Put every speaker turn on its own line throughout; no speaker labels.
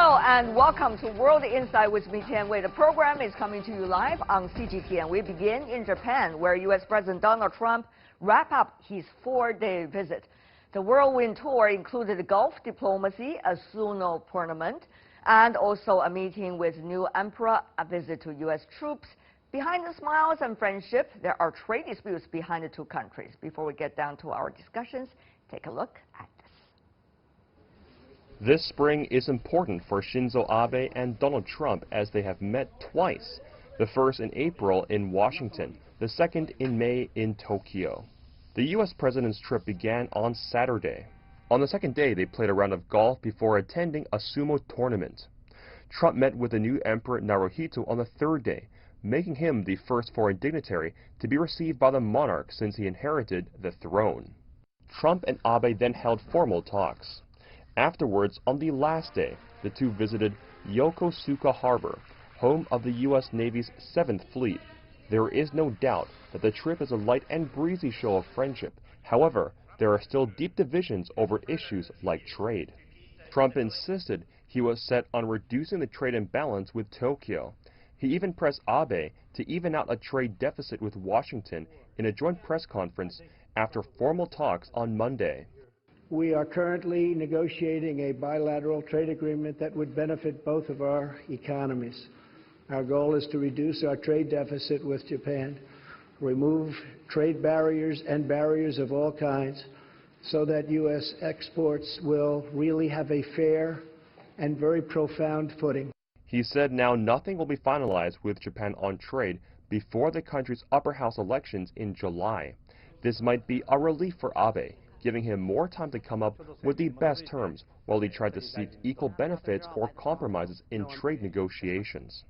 Hello and welcome to World Insight with me, Tian Wei. The program is coming to you live on CGTN. We begin in Japan, where U.S. President Donald Trump wrapped up his 4-day visit. The whirlwind tour included golf diplomacy, a sumo tournament, and also a meeting with new emperor, a visit to U.S. troops. Behind the smiles and friendship, there are trade disputes behind the two countries. Before we get down to our discussions, take a look at this.
This spring is important for Shinzo Abe and Donald Trump as they have met twice, the first in April in Washington, the second in May in Tokyo. The U.S. president's trip began on Saturday. On the second day, they played a round of golf before attending a sumo tournament. Trump met with the new Emperor Naruhito on the third day, making him the first foreign dignitary to be received by the monarch since he inherited the throne. Trump and Abe then held formal talks. Afterwards, on the last day, the two visited Yokosuka Harbor, home of the U.S. Navy's 7th Fleet. There is no doubt that the trip is a light and breezy show of friendship. However, there are still deep divisions over issues like trade. Trump insisted he was set on reducing the trade imbalance with Tokyo. He even pressed Abe to even out a trade deficit with Washington in a joint press conference after formal talks on Monday.
We are currently negotiating a bilateral trade agreement that would benefit both of our economies. Our goal is to reduce our trade deficit with Japan, remove trade barriers and barriers of all kinds, so that U.S. exports will really have a fair and very profound footing.
He said now nothing will be finalized with Japan on trade before the country's upper house elections in July. This might be a relief for Abe, giving him more time to come up with the best terms while he tried to seek equal benefits or compromises in trade negotiations.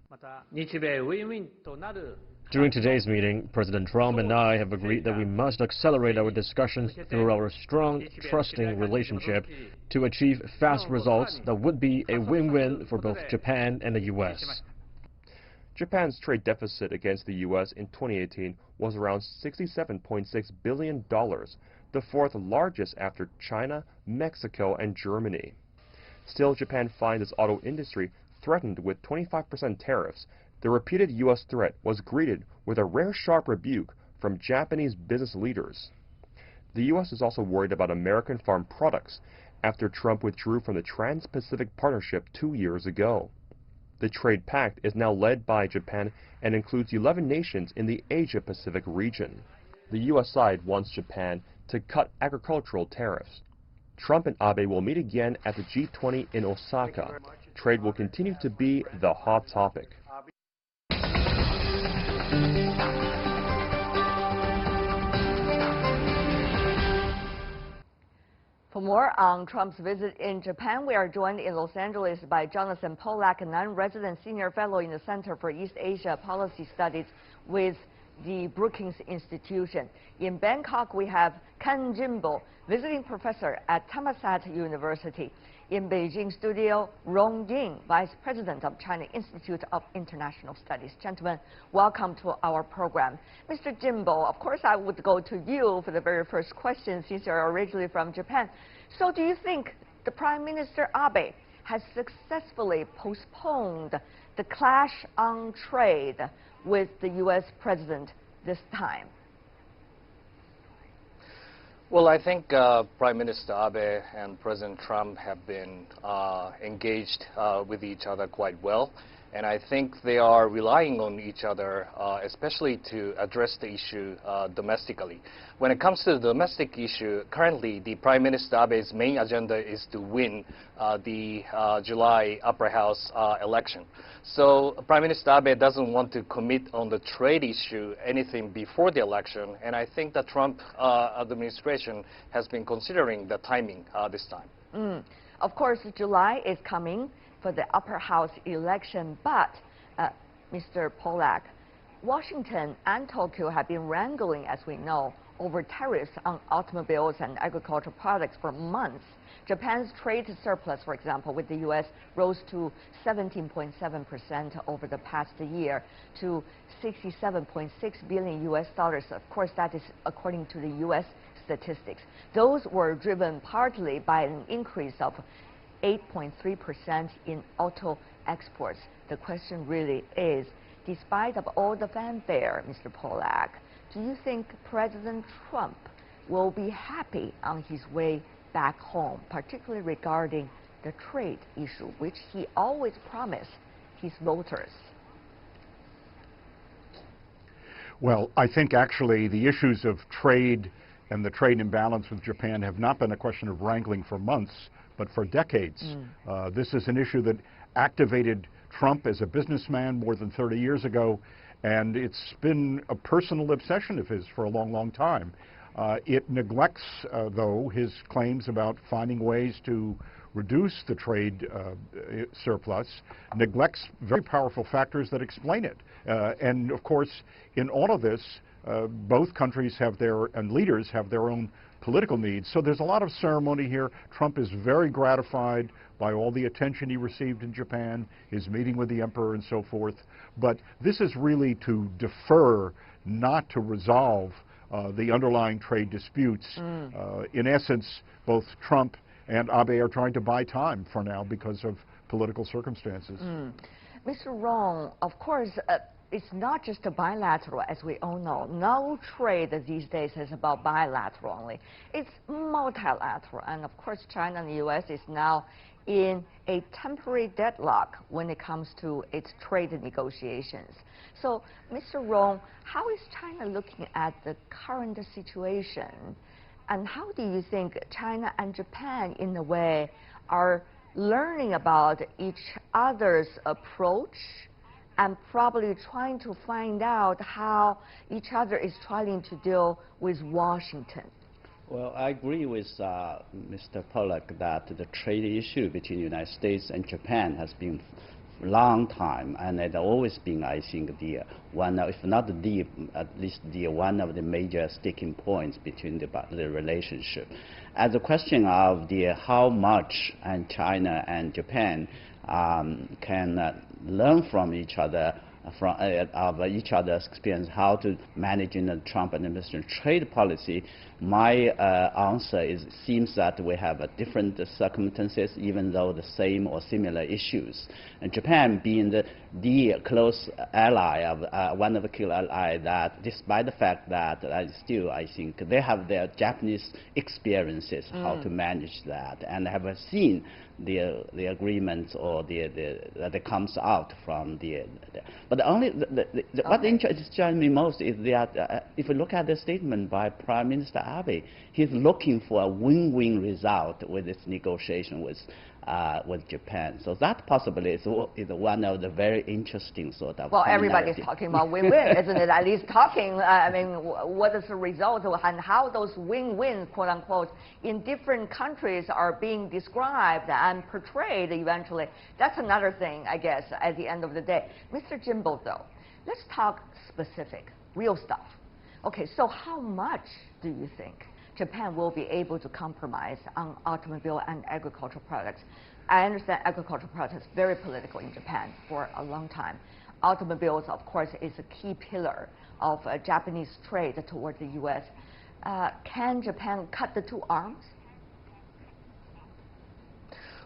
During today's meeting, President Trump and I have agreed that we must accelerate our discussions through our strong, trusting relationship to achieve fast results that would be a win-win for both Japan and the U.S.
Japan's trade deficit against the U.S. in 2018 was around $67.6 billion, the fourth largest after China, Mexico, and Germany. Still, Japan finds its auto industry threatened with 25% tariffs. The repeated U.S. threat was greeted with a rare sharp rebuke from Japanese business leaders. The U.S. is also worried about American farm products after Trump withdrew from the Trans-Pacific Partnership 2 years ago. The trade pact is now led by Japan and includes 11 nations in the Asia-Pacific region. The U.S. side wants Japan to cut agricultural tariffs. Trump and Abe will meet again at the G20 in Osaka. Trade will continue to be the hot topic.
For more on Trump's visit in Japan, we are joined in Los Angeles by Jonathan Pollack, a non-resident senior fellow in the Center for East Asia Policy Studies with the Brookings Institution. In Bangkok, we have Ken Jimbo, visiting professor at Thammasat University. In Beijing studio, Rong Ying, Vice President of China Institute of International Studies. Gentlemen, welcome to our program. Mr. Jimbo, of course I would go to you for the very first question since you're originally from Japan. So do you think the Prime Minister Abe has successfully postponed the clash on trade with the U.S. President this time?
Well, I think Prime Minister Abe and President Trump have been engaged with each other quite well. And I think they are relying on each other, especially to address the issue domestically. When it comes to the domestic issue, currently the Prime Minister Abe's main agenda is to win the July upper house election. So Prime Minister Abe doesn't want to commit on the trade issue anything before the election. And I think the Trump administration has been considering the timing this time.
Of course, July is coming for the upper house election, but Mr. Pollack, Washington and Tokyo have been wrangling, as we know, over tariffs on automobiles and agricultural products for months. Japan's trade surplus, for example, with the U.S. rose to 17.7% over the past year to $67.6 billion U.S. dollars. Of course, that is according to the U.S. statistics. Those were driven partly by an increase of 8.3% in auto exports. The question really is, despite of all the fanfare, Mr. Pollack, do you think President Trump will be happy on his way back home, particularly regarding the trade issue, which he always promised his voters?
Well, I think actually the issues of trade and the trade imbalance with Japan have not been a question of wrangling for months, but for decades. This is an issue that activated Trump as a businessman more than 30 years ago, and it's been a personal obsession of his for a long, long time. It neglects, though, his claims about finding ways to reduce the trade surplus, neglects very powerful factors that explain it. And of course, in all of this, both countries have and leaders have their own political needs. So there's a lot of ceremony here. Trump is very gratified by all the attention he received in Japan, his meeting with the emperor and so forth. But this is really to defer, not to resolve the underlying trade disputes. In essence, both Trump and Abe are trying to buy time for now because of political circumstances.
Mr. Rong, of course, it's not just a bilateral, as we all know. No trade these days is about bilateral only. It's multilateral. And of course, China and the U.S. is now in a temporary deadlock when it comes to its trade negotiations. So, Mr. Rong, how is China looking at the current situation? And how do you think China and Japan, in a way, are learning about each other's approach and probably trying to find out how each other is trying to deal with Washington?
Well, I agree with Mr. Pollack that the trade issue between the United States and Japan has been a long time, and it always been, I think, the one, if not the, at least the one of the major sticking points between the relationship. As a question of the how much and China and Japan can learn from each other, of each other's experience, how to manage in the Trump administration trade policy, my answer is, it seems that we have different circumstances, even though the same or similar issues. And Japan being the close ally of one of the key allies, that despite the fact that still I think they have their Japanese experiences how to manage that, and have seen the agreements or that comes out from but only what interests me most is that if you look at the statement by Prime Minister Abe, he's looking for a win-win result with this negotiation with Japan. So that possibly is one of the very interesting sort of.
Well, everybody's talking about win-win, isn't it? At least talking. I mean, what is the result and how those win-wins, quote unquote, in different countries are being described and portrayed eventually. That's another thing, I guess, at the end of the day. Mr. Jimbo, though, let's talk specific, real stuff. Okay, so how much do you think Japan will be able to compromise on automobile and agricultural products? I understand agricultural products is very political in Japan for a long time. Automobiles, of course, is a key pillar of Japanese trade toward the U.S. Can Japan cut the two arms?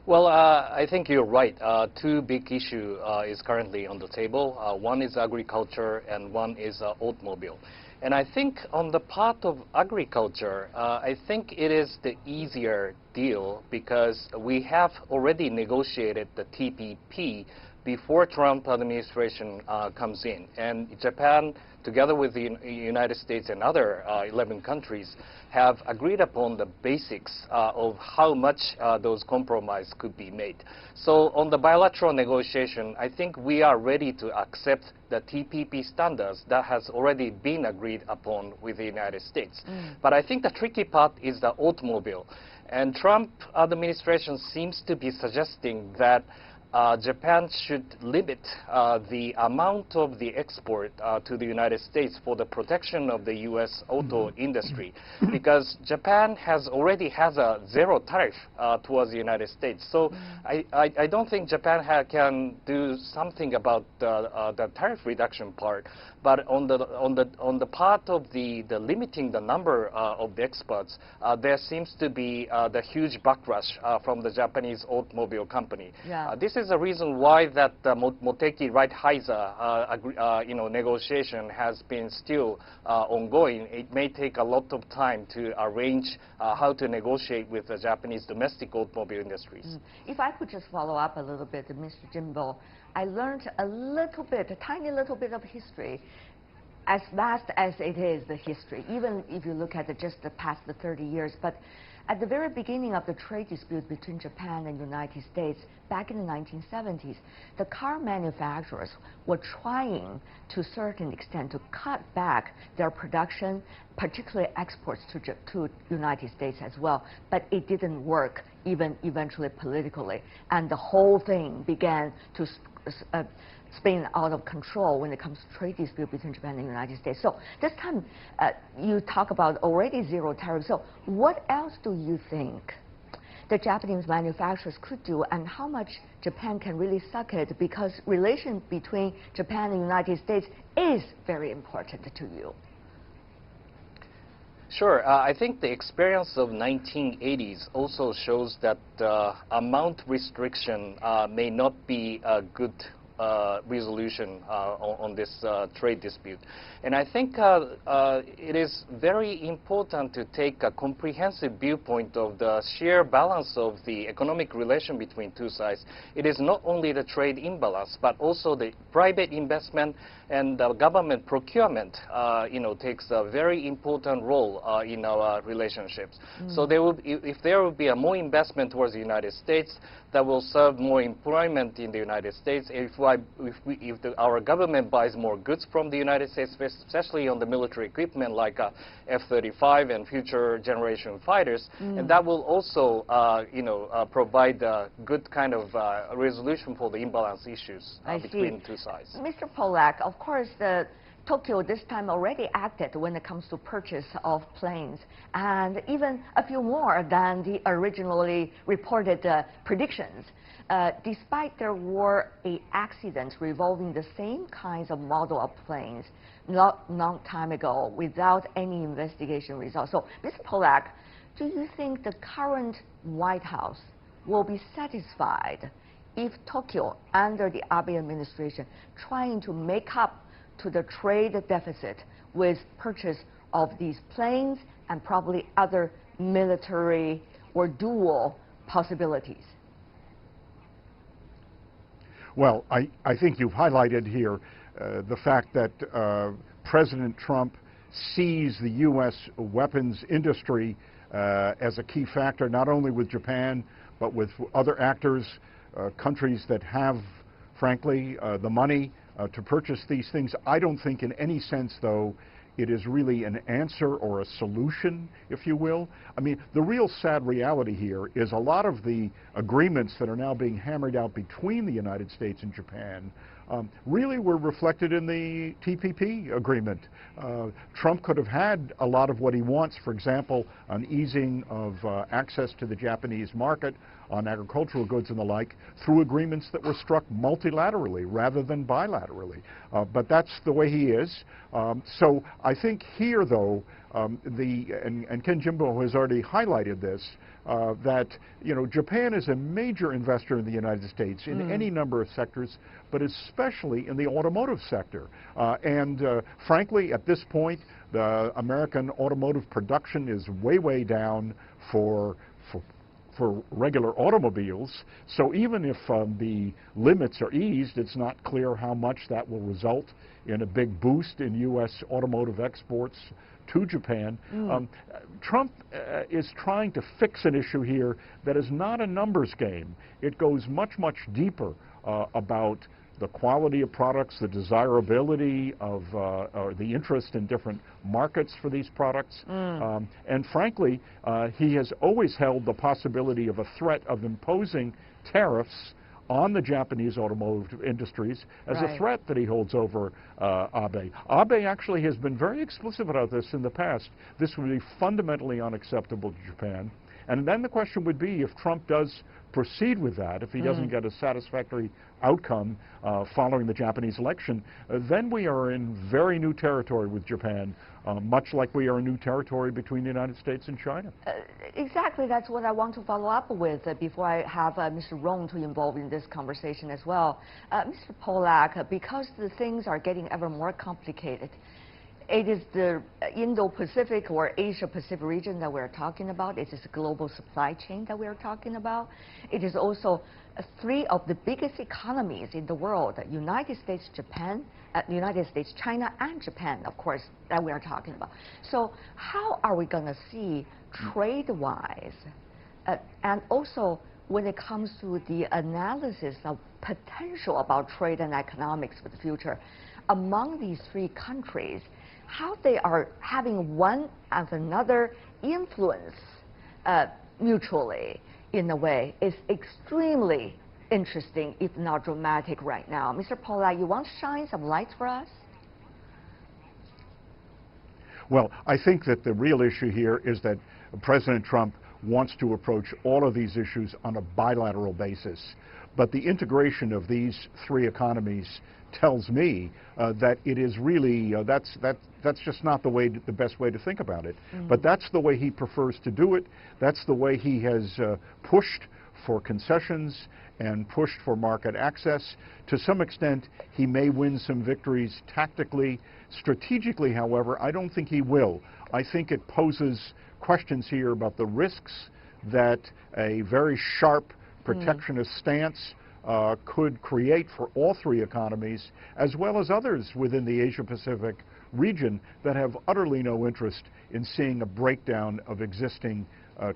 Well, I think you're right. Two big issues is currently on the table. One is agriculture and one is automobile. And I think on the part of agriculture, I think it is the easier deal because we have already negotiated the TPP before Trump administration comes in. And Japan, together with the United States and other 11 countries, have agreed upon the basics of how much those compromises could be made. So on the bilateral negotiation, I think we are ready to accept the TPP standards that has already been agreed upon with the United States. But I think the tricky part is the automobile. And Trump administration seems to be suggesting that Japan should limit the amount of the export to the United States for the protection of the U.S. auto industry, because Japan already has a zero tariff towards the United States. So I don't think Japan can do something about the tariff reduction part. But on the part of the limiting the number of the exports, there seems to be the huge backlash from the Japanese automobile company.
Yeah.
This is a reason why that Moteki Right-Heiser negotiation has been still ongoing. It may take a lot of time to arrange how to negotiate with the Japanese domestic automobile industries.
If I could just follow up a little bit, Mr. Jimbo, I learned a little bit, a tiny little bit of history, as vast as it is, the history, even if you look at just the past 30 years. But at the very beginning of the trade dispute between Japan and the United States, back in the 1970s, the car manufacturers were trying, to a certain extent, to cut back their production, particularly exports to the United States as well. But it didn't work, even eventually politically. And the whole thing began to spin out of control when it comes to trade dispute between Japan and the United States. So this time, you talk about already zero tariffs. So what else do you think the Japanese manufacturers could do, and how much Japan can really suck it, because relation between Japan and the United States is very important to you?
Sure. I think the experience of 1980s also shows that amount restriction may not be a good resolution on this trade dispute. And I think it is very important to take a comprehensive viewpoint of the sheer balance of the economic relation between two sides. It is not only the trade imbalance, but also the private investment and the government procurement takes a very important role in our relationships. So if there will be a more investment towards the United States, that will serve more employment in the United States. If our government buys more goods from the United States, especially on the military equipment like F-35 and future generation fighters, and that will also provide a good kind of resolution for the imbalance issues between two sides.
Mr. Polak, of course, Tokyo this time already acted when it comes to purchase of planes, and even a few more than the originally reported predictions. Despite there were accidents revolving the same kinds of model of planes not long time ago without any investigation results. So, Mr. Polak, do you think the current White House will be satisfied if Tokyo, under the Abe administration, trying to make up to the trade deficit with purchase of these planes and probably other military or dual possibilities?
Well, I think you've highlighted here the fact that President Trump sees the U.S. weapons industry as a key factor, not only with Japan, but with other actors, countries that have, frankly, the money to purchase these things. I don't think in any sense, though, it is really an answer or a solution, if you will. I mean, the real sad reality here is a lot of the agreements that are now being hammered out between the United States and Japan really were reflected in the TPP agreement. Trump could have had a lot of what he wants, for example, an easing of access to the Japanese market on agricultural goods and the like, through agreements that were struck multilaterally rather than bilaterally. But that's the way he is. So I think here, though, and Ken Jimbo has already highlighted this, that Japan is a major investor in the United States in any number of sectors, but especially in the automotive sector. Frankly, at this point, the American automotive production is way down for regular automobiles. So even if the limits are eased, it's not clear how much that will result in a big boost in U.S. automotive exports to Japan. Trump is trying to fix an issue here that is not a numbers game. It goes much deeper about the quality of products, the desirability of or the interest in different markets for these products. And frankly, he has always held the possibility of a threat of imposing tariffs on the Japanese automotive industries as a
Right.
threat that he holds over Abe. Abe actually has been very explicit about this in the past. This would be fundamentally unacceptable to Japan. And then the question would be, if Trump does proceed with that, if he doesn't get a satisfactory outcome following the Japanese election, then we are in very new territory with Japan, much like we are in new territory between the United States and China.
Exactly, that's what I want to follow up with before I have Mr. Rong to involve in this conversation as well. Mr. Pollack, because the things are getting ever more complicated, it is the Indo-Pacific or Asia-Pacific region that we're talking about. It is the global supply chain that we're talking about. It is also three of the biggest economies in the world, United States, Japan, United States, China, and Japan, of course, that we are talking about. So how are we going to see trade-wise, and also when it comes to the analysis of potential about trade and economics for the future, among these three countries, how they are having one and another influence mutually in a way is extremely interesting, if not dramatic right now. Mr. Pollack, you want to shine some light for us?
Well, I think that the real issue here is that President Trump wants to approach all of these issues on a bilateral basis. But the integration of these three economies tells me that it is really, that's just not the best way to think about it. But that's the way he prefers to do it. That's the way he has pushed for concessions and pushed for market access. To some extent, he may win some victories tactically. Strategically, however, I don't think he will. I think it poses questions here about the risks that a very sharp protectionist stance could create for all three economies, as well as others within the Asia-Pacific region that have utterly no interest in seeing a breakdown of existing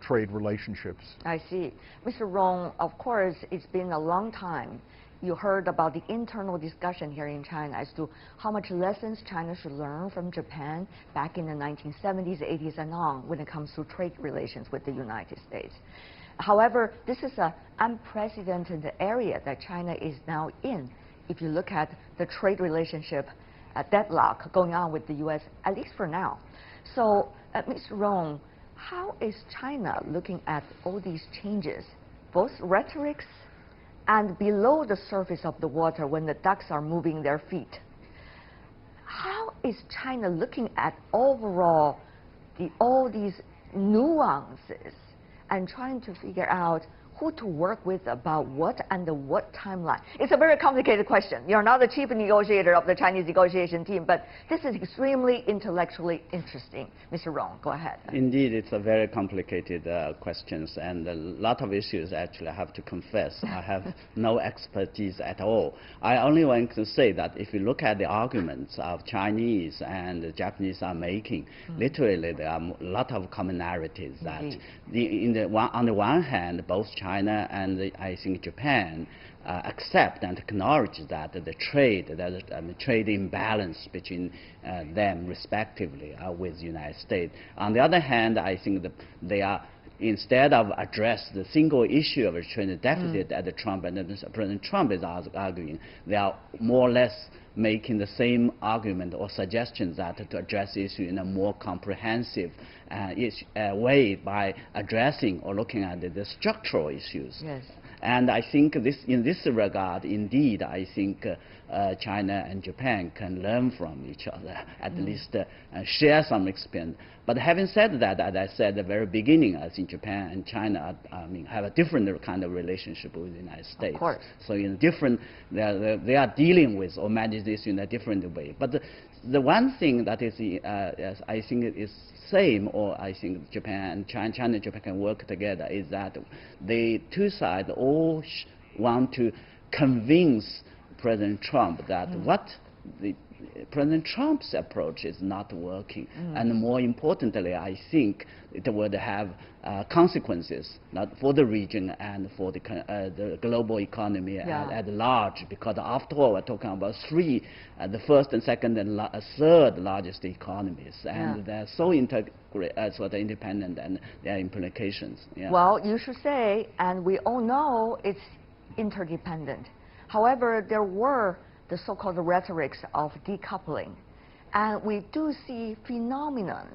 trade relationships.
I see. Mr. Rong, of course, it's been a long time. You heard about the internal discussion here in China as to how much lessons China should learn from Japan back in the 1970s, 80s, and on when it comes to trade relations with the United States. However, this is an unprecedented area that China is now in. If you look at the trade relationship deadlock going on with the U.S., at least for now. So, Mr. Rong, how is China looking at all these changes, both rhetorics and below the surface of the water when the ducks are moving their feet? How is China looking at overall all these nuances and trying to figure out who to work with about what and what timeline? It's a very complicated question. You're not the chief negotiator of the Chinese negotiation team, but this is extremely intellectually interesting. Mr. Rong, go ahead.
Indeed, it's a very complicated questions, and a lot of issues, actually, I have to confess. I have no expertise at all. I only want to say that if you look at the arguments of Chinese and the Japanese are making, literally there are a lot of commonalities that on the one hand, both China and I think Japan accept and acknowledge that the trade imbalance between them respectively with the United States. On the other hand, I think that they are, instead of address the single issue of a trade deficit that President Trump is arguing, they are more or less making the same argument or suggestions that to address the issue in a more comprehensive way by addressing or looking at the structural issues.
Yes.
And I think in this regard, indeed, I think China and Japan can learn from each other, at least share some experience. But having said that, as I said at the very beginning, I think Japan and China have a different kind of relationship with the United States.
Of course. So
in different, they are dealing with or manage this in a different way. But the one thing that is, I think is same, or I think Japan and China and Japan can work together, is that the two sides all want to convince President Trump that President Trump's approach is not working. And more importantly, I think it would have consequences not for the region and for the global economy at large, because after all, we're talking about three, the first and second and third largest economies, and they're so sort of independent, and their implications.
Well, you should say, and we all know it's interdependent. However, there were the so-called rhetorics of decoupling. And we do see phenomena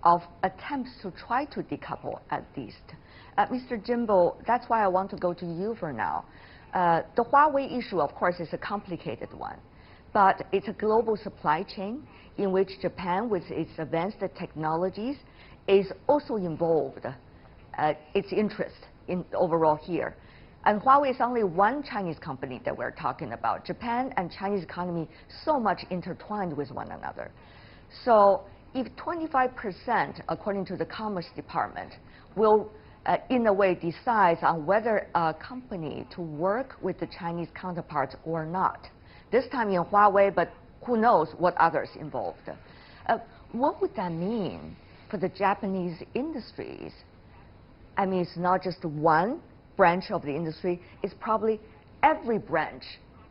of attempts to try to decouple at least. Mr. Jimbo, that's why I want to go to you for now. The Huawei issue, of course, is a complicated one, but it's a global supply chain in which Japan, with its advanced technologies, is also involved, its interest in overall here. And Huawei is only one Chinese company that we're talking about. Japan and Chinese economy so much intertwined with one another. So if 25%, according to the Commerce Department, will in a way decides on whether a company to work with the Chinese counterparts or not, this time in Huawei, but who knows what others involved. What would that mean for the Japanese industries? I mean, it's not just one branch of the industry, it's probably every branch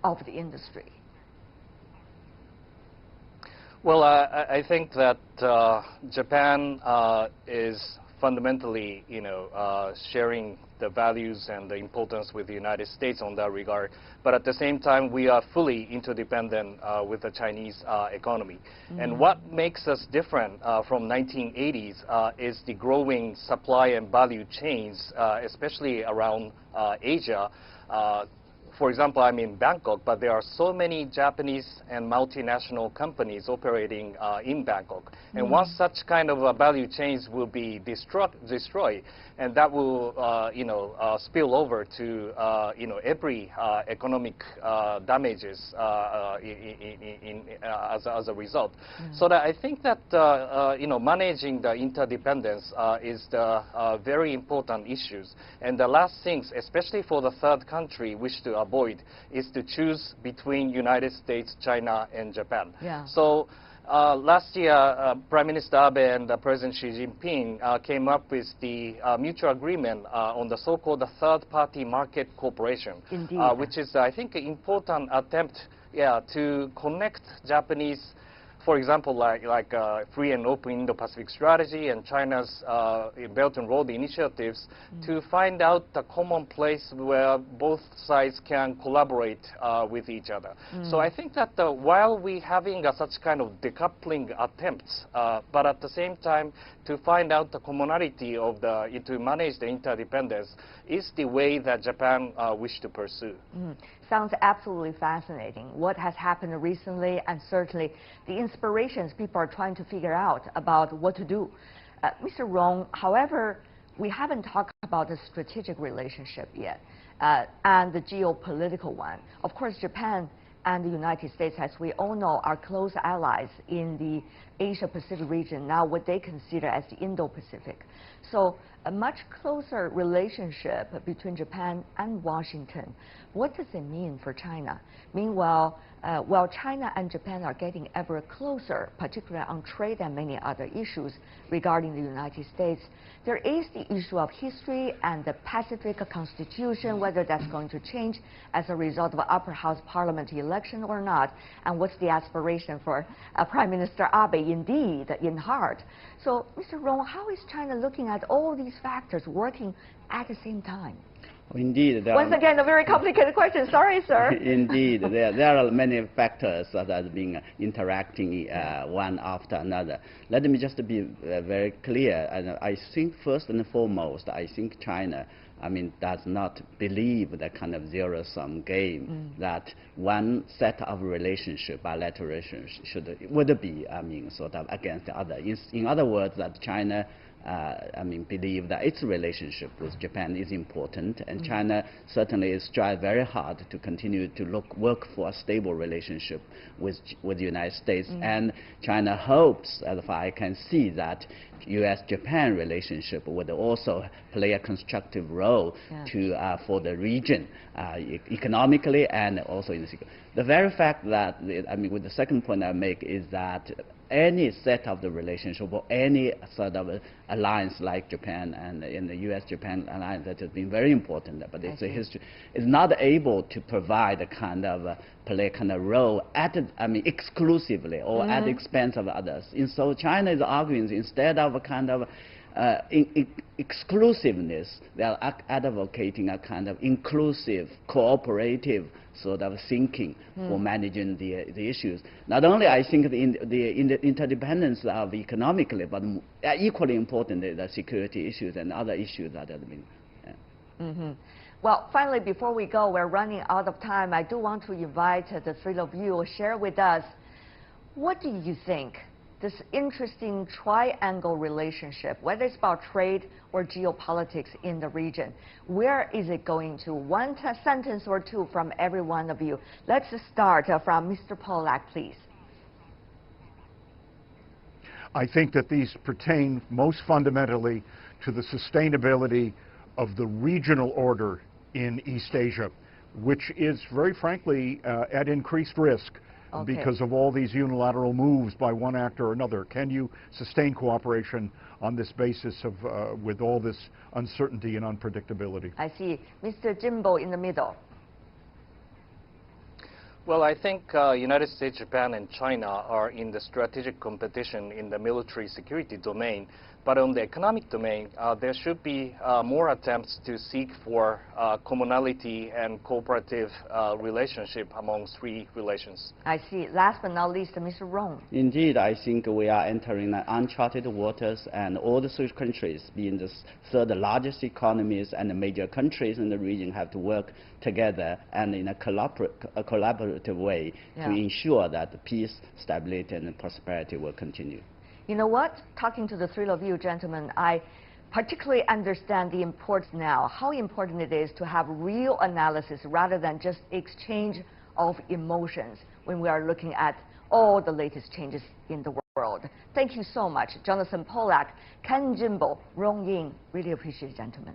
of the industry.
Well, I think that Japan is fundamentally, sharing the values and the importance with the United States on that regard. But at the same time, we are fully interdependent with the Chinese economy. And what makes us different from 1980s is the growing supply and value chains, especially around Asia. For example, I'm in Bangkok, but there are so many Japanese and multinational companies operating in Bangkok. And once such kind of value chains will be destroyed, and that will, spill over to, every economic damages as a result. So that I think that, managing the interdependence is the very important issues. And the last things, especially for the third country, wish to avoid is to choose between United States, China, and Japan.
Yeah.
So last year, Prime Minister Abe and President Xi Jinping came up with the mutual agreement on the so-called third-party market cooperation, which is, I think, an important attempt, to connect Japanese, for example, like free and open Indo-Pacific strategy and China's Belt and Road initiatives to find out the common place where both sides can collaborate with each other. So I think that while we having such kind of decoupling attempts, but at the same time to find out the commonality of to manage the interdependence is the way that Japan wish to pursue.
Sounds absolutely fascinating. What has happened recently, and certainly the inspirations people are trying to figure out about what to do. Mr. Rong, however, we haven't talked about the strategic relationship yet, and the geopolitical one. Of course, Japan and the United States, as we all know, are close allies in the Asia-Pacific region, now what they consider as the Indo-Pacific. So a much closer relationship between Japan and Washington. What does it mean for China? Meanwhile, while China and Japan are getting ever closer, particularly on trade and many other issues regarding the United States, there is the issue of history and the Pacific Constitution, whether that's going to change as a result of an upper house parliament election or not, and what's the aspiration for Prime Minister Abe indeed in heart. So, Mr. Rong, how is China looking at all these factors working at the same time?
Indeed.
Once again, a very complicated question. Sorry, sir.
Indeed. There are many factors that are being interacting one after another. Let me just be very clear. And I think first and foremost, I think China, does not believe that kind of zero-sum game that one set of relationship, bilateral relationship, would be, sort of against the other. In other words, that China believe that its relationship with Japan is important, and China certainly strives very hard to continue to work for a stable relationship with the United States. And China hopes, as far as I can see, that U.S.-Japan relationship would also play a constructive role for the region, economically and also in the very fact that, with the second point I make is that any set of the relationship or any sort of alliance like Japan and in the U.S.-Japan alliance that has been very important, but it's a history, is not able to provide a kind of play kind of role at exclusively or at the expense of others. And so China is arguing instead of a kind of exclusiveness. They are advocating a kind of inclusive, cooperative sort of thinking for managing the issues. Not only I think the interdependence of economically, but equally important the security issues and other issues that have been.
Well, finally, before we go, we're running out of time. I do want to invite the three of you to share with us, what do you think this interesting triangle relationship, whether it's about trade or geopolitics in the region, where is it going to? One sentence or two from every one of you. Let's start from Mr. Pollack, please.
I think that these pertain most fundamentally to the sustainability of the regional order in East Asia, which is very frankly at increased risk because of all these unilateral moves by one actor or another. Can you sustain cooperation on this basis of with all this uncertainty and unpredictability?
I see. Mr. Jimbo in the middle.
Well, I think United States, Japan, and China are in the strategic competition in the military security domain. But on the economic domain, there should be more attempts to seek for commonality and cooperative relationship among three relations.
I see. Last but not least, Mr. Rong.
Indeed, I think we are entering uncharted waters, and all the three countries, being the third largest economies and the major countries in the region, have to work together and in a collaborative way to ensure that the peace, stability, and prosperity will continue.
You know what? Talking to the three of you gentlemen, I particularly understand the importance now, how important it is to have real analysis rather than just exchange of emotions when we are looking at all the latest changes in the world. Thank you so much, Jonathan Pollack, Ken Jimbo, Rong Ying. Really appreciate it, gentlemen.